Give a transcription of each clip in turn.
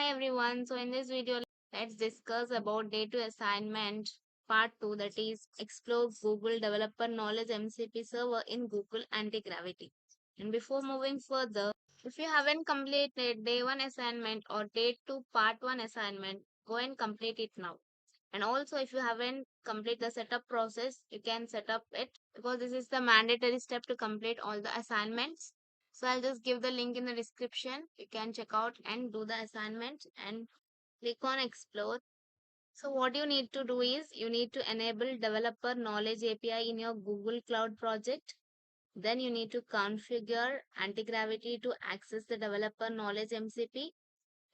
Hi everyone. So in this video, let's discuss about day 2 assignment part 2, that is explore Google Developer Knowledge MCP server in Google Antigravity. And before moving further, if you haven't completed day 1 assignment or day 2 part 1 assignment, go and complete it now. And also if you haven't complete the setup process, you can set up it because this is the mandatory step to complete all the assignments. So I'll just give the link in the description. You can check out and do the assignment and click on explore. So what you need to do is you need to enable developer knowledge API in your Google Cloud project. Then you need to configure Antigravity to access the developer knowledge MCP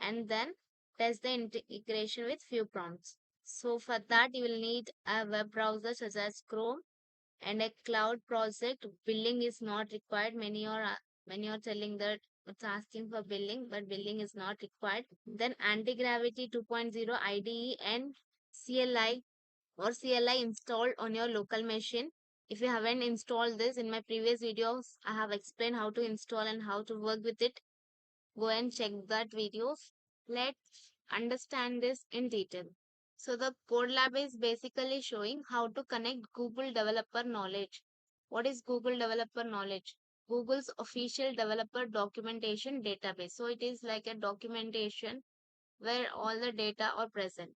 and then test the integration with few prompts. So for that you will need a web browser such as Chrome and a cloud project. Billing is not required. Many are telling that it's asking for billing, but billing is not required. Then Antigravity 2.0 IDE and CLI or CLI installed on your local machine. If you haven't installed this, in my previous videos I have explained how to install and how to work with it. Go and check that videos. Let's understand this in detail. So the code lab is basically showing how to connect Google Developer Knowledge. What is Google Developer Knowledge? Google's official developer documentation database. So it is like a documentation where all the data are present.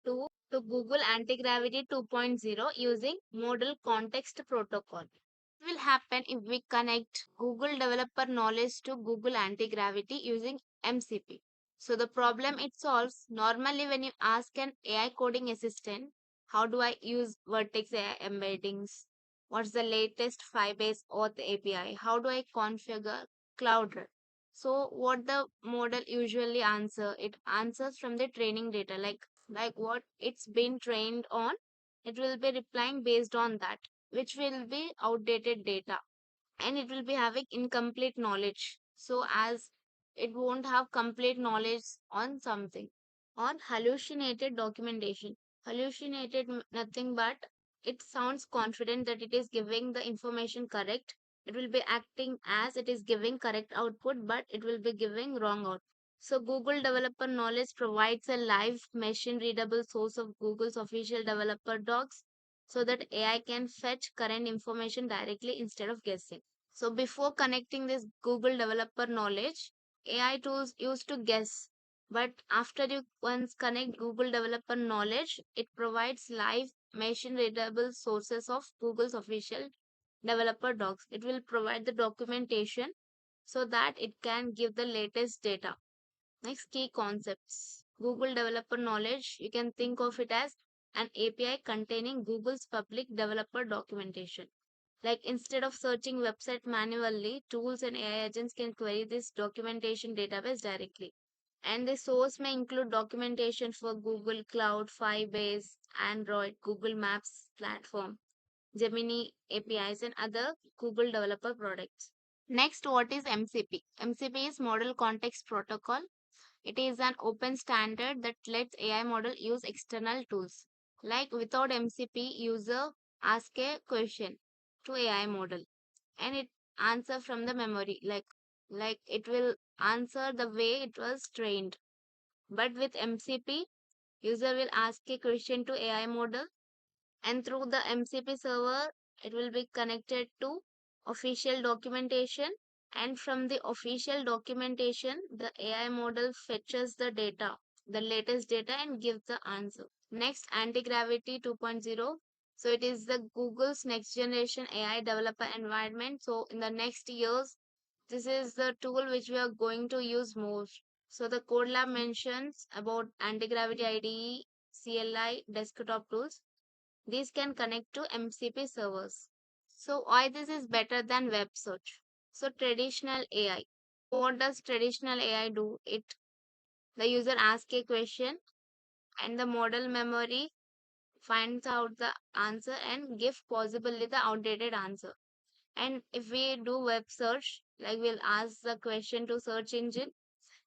To Google Antigravity 2.0 using Model Context Protocol. Will happen if we connect Google Developer Knowledge to Google Antigravity using MCP. So the problem it solves, normally when you ask an AI coding assistant, how do I use Vertex AI embeddings? What's the latest Firebase Auth API? How do I configure Cloud Run? So what the model usually answer? It answers from the training data, like what it's been trained on. It will be replying based on that, which will be outdated data, and it will be having incomplete knowledge. So as it won't have complete knowledge on something, on hallucinated documentation. Hallucinated nothing but it sounds confident that it is giving the information correct. It will be acting as it is giving correct output, but it will be giving wrong output. So Google Developer Knowledge provides a live machine readable source of Google's official developer docs so that AI can fetch current information directly instead of guessing. So before connecting this Google Developer Knowledge, AI tools used to guess. But after you once connect Google Developer Knowledge, it provides live machine readable sources of Google's official developer docs. It will provide the documentation so that it can give the latest data. Next, key concepts. Google Developer Knowledge, you can think of it as an API containing Google's public developer documentation. Like instead of searching website manually, tools and AI agents can query this documentation database directly. And the source may include documentation for Google Cloud, Firebase, Android, Google Maps platform, Gemini APIs, and other Google developer products. Next, what is MCP? MCP is Model Context Protocol. It is an open standard that lets AI model use external tools. Like without MCP, user ask a question to AI model and it answer from the memory, like it will answer the way it was trained. But with MCP, user will ask a question to AI model, and through the MCP server it will be connected to official documentation, and from the official documentation the AI model fetches the data, the latest data, and gives the answer. Next, Antigravity 2.0. So it is the Google's next generation AI developer environment. So in the next years, this is the tool which we are going to use most. So the code lab mentions about Antigravity IDE, CLI, desktop tools. These can connect to MCP servers. So why this is better than web search? So traditional AI. What does traditional AI do? The user asks a question and the model memory finds out the answer and give possibly the outdated answer. And if we do web search, like we'll ask the question to search engine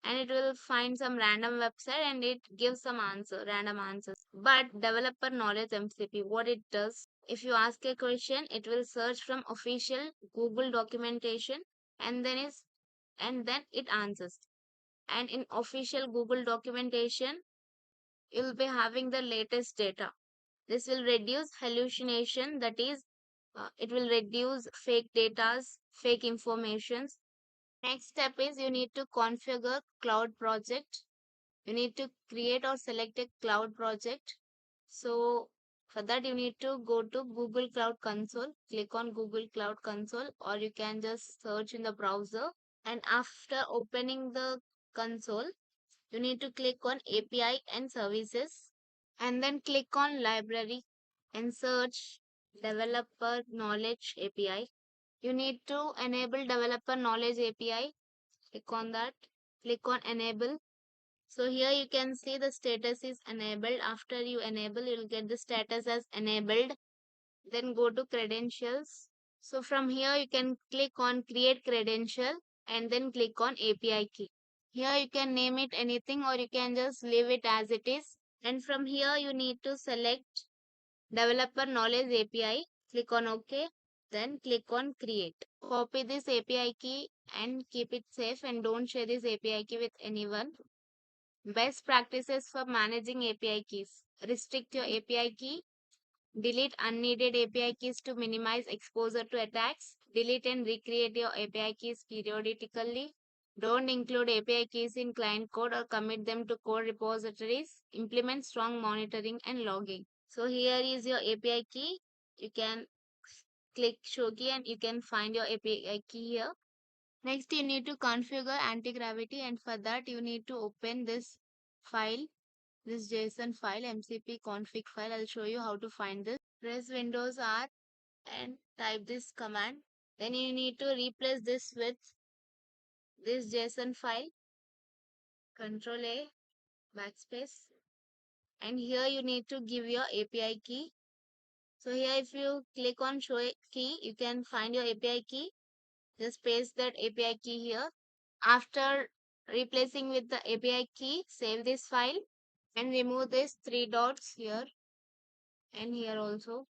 and it will find some random website and it gives some answer, random answers. But developer knowledge MCP, what it does, if you ask a question, it will search from official Google documentation and then it answers. And in official Google documentation, you'll be having the latest data. This will reduce hallucination, that is, it will reduce fake datas, fake informations. Next step is you need to configure cloud project. You need to create or select a cloud project. So for that you need to go to Google Cloud Console, click on Google Cloud Console, or you can just search in the browser. And after opening the console, you need to click on API and services, and then click on library and search developer knowledge API. You need to enable developer knowledge API. Click on that. Click on enable. So here you can see the status is enabled. After you enable, you will get the status as enabled. Then go to credentials. So from here you can click on create credential and then click on API key. Here you can name it anything or you can just leave it as it is. And from here you need to select developer knowledge API. Click on OK. Then click on create. Copy this API key and keep it safe and don't share this API key with anyone. Best practices for managing API keys. Restrict your API key. Delete unneeded API keys to minimize exposure to attacks. Delete and recreate your API keys periodically. Don't include API keys in client code or commit them to code repositories. Implement strong monitoring and logging. So here is your API key. You can click show key and you can find your API key here. Next, you need to configure anti-gravity, and for that you need to open this file, this JSON file, MCP config file. I'll show you how to find this. Press Windows R and type this command. Then you need to replace this with this JSON file. Control A, backspace. And here you need to give your API key. So here if you click on show key, you can find your API key. Just paste that API key here. After replacing with the API key, save this file and remove these three dots here and here also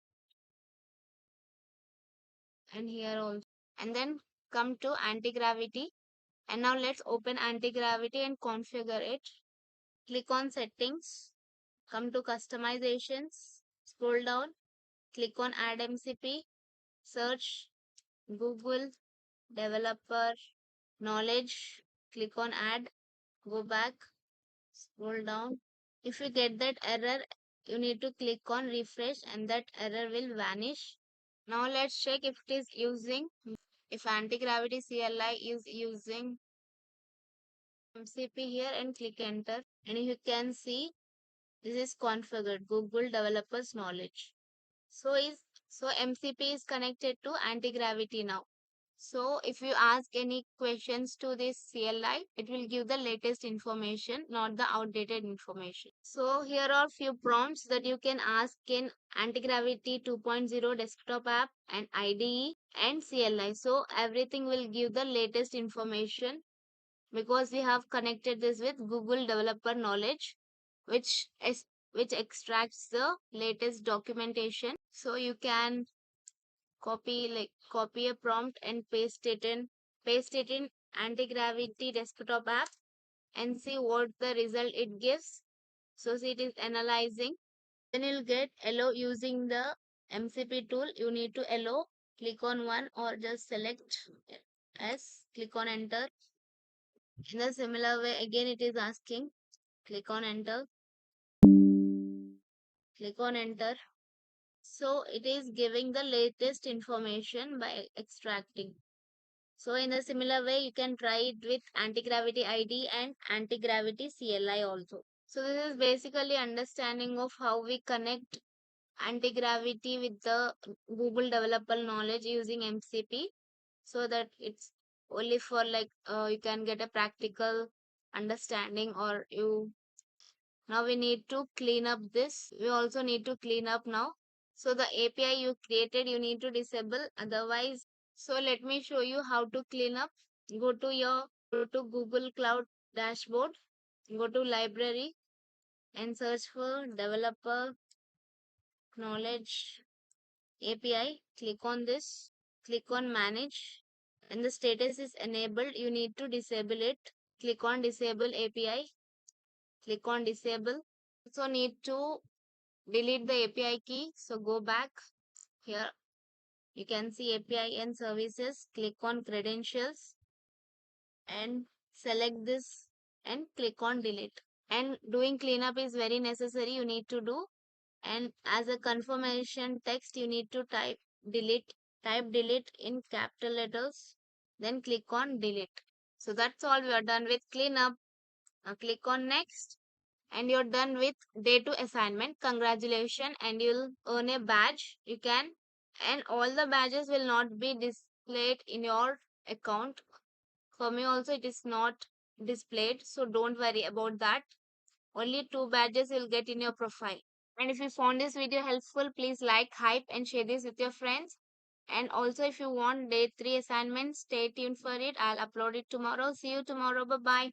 and here also. And then come to anti-gravity. And now let's open anti-gravity and configure it. Click on settings, come to customizations, scroll down, click on add MCP, search Google developer knowledge, click on add, go back, scroll down. If you get that error, you need to click on refresh and that error will vanish. Now let's check if it is using, if anti-gravity CLI is using MCP here and click enter. And you can see this is configured Google developers knowledge. So MCP is connected to anti-gravity now. So if you ask any questions to this CLI, it will give the latest information, not the outdated information. So here are few prompts that you can ask in Antigravity 2.0 desktop app and IDE and CLI. So everything will give the latest information because we have connected this with Google Developer Knowledge, which is which extracts the latest documentation. So you can copy a prompt and paste it in anti-gravity desktop app and see what the result it gives. So see, it is analyzing. Then you'll get allow using the MCP tool. You need to allow, click on one or just select S, click on enter. In a similar way again it is asking, click on enter, click on enter. So it is giving the latest information by extracting. So in a similar way, you can try it with anti-gravity ID and anti-gravity CLI also. So this is basically understanding of how we connect anti-gravity with the Google developer knowledge using MCP so that it's only for you can get a practical understanding or you. Now we need to clean up this. We also need to clean up now. So the API you created, you need to disable. Otherwise, so let me show you how to clean up. Go to Google Cloud dashboard. Go to library and search for developer knowledge API. Click on this. Click on manage. And the status is enabled. You need to disable it. click on disable API. Click on disable. So need to delete the API key. So go back here. You can see API and services. Click on credentials and select this and click on delete. And doing cleanup is very necessary. You need to do. And as a confirmation text, you need to delete. Type delete in capital letters. Then click on delete. So that's all, we are done with cleanup. Now click on next and you're done with day 2 assignment. Congratulations, and you'll earn a badge. You can, and all the badges will not be displayed in your account. For me also it is not displayed, so don't worry about that. Only 2 badges you'll get in your profile. And if you found this video helpful, please like, hype and share this with your friends. And also if you want day 3 assignment, stay tuned for it. I'll upload it tomorrow. See you tomorrow. Bye bye.